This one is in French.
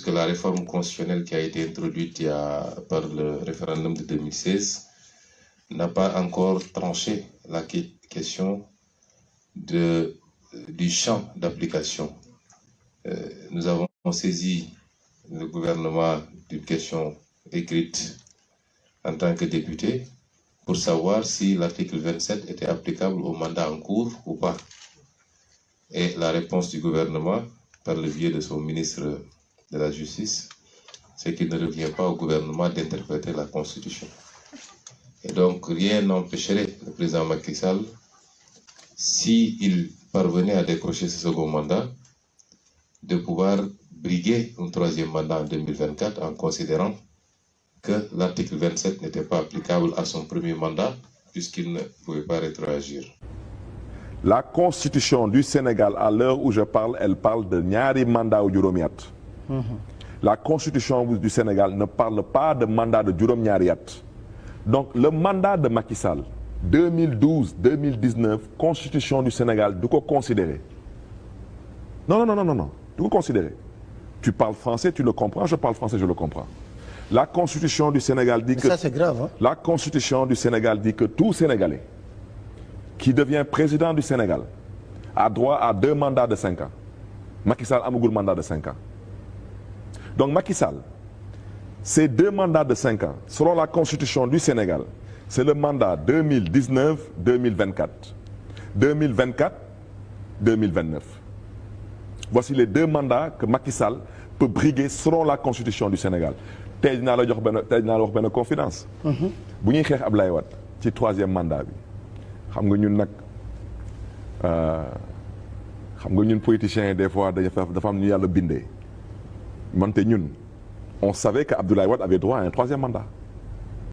que la réforme constitutionnelle qui a été introduite par le référendum de 2016 n'a pas encore tranché la question du champ d'application. Nous avons saisi le gouvernement d'une question écrite en tant que député pour savoir si l'article 27 était applicable au mandat en cours ou pas. Et la réponse du gouvernement, par le biais de son ministre de la Justice, c'est qu'il ne revient pas au gouvernement d'interpréter la Constitution. Et donc, rien n'empêcherait le président Macky Sall, s'il parvenait à décrocher ce second mandat, de pouvoir briguer un troisième mandat en 2024 en considérant que l'article 27 n'était pas applicable à son premier mandat puisqu'il ne pouvait pas rétroagir. La Constitution du Sénégal, à l'heure où je parle, elle parle de ñaari mandat ou juróomi at. La Constitution du Sénégal ne parle pas de mandat de juróom-ñaari at. Donc le mandat de Macky Sall, 2012-2019, Constitution du Sénégal, du coup considérer. Non, du coup considérer. Tu parles français, tu le comprends, je parle français, je le comprends. La Constitution du Sénégal dit que... Ça c'est grave, hein? La Constitution du Sénégal dit que tout Sénégalais qui devient président du Sénégal a droit à 2 mandats de 5 ans. Macky Sall amagul mandat de 5 ans. Donc Macky Sall, ces 2 mandats de 5 ans, selon la Constitution du Sénégal, c'est le mandat 2019-2024. 2024-2029. Voici les 2 mandats que Macky Sall peut briguer selon la Constitution du Sénégal. Tey dinaa la wax benn confidence. Bu ñuy xeex Ablaye Wade ci 3e mandat bi xam nga ñun nag xam nga ñun politiciens yi des fois dafa am ñu yàlla bindee. Mante ñun on savait que Abdoulaye Wade avait droit à un 3e mandat.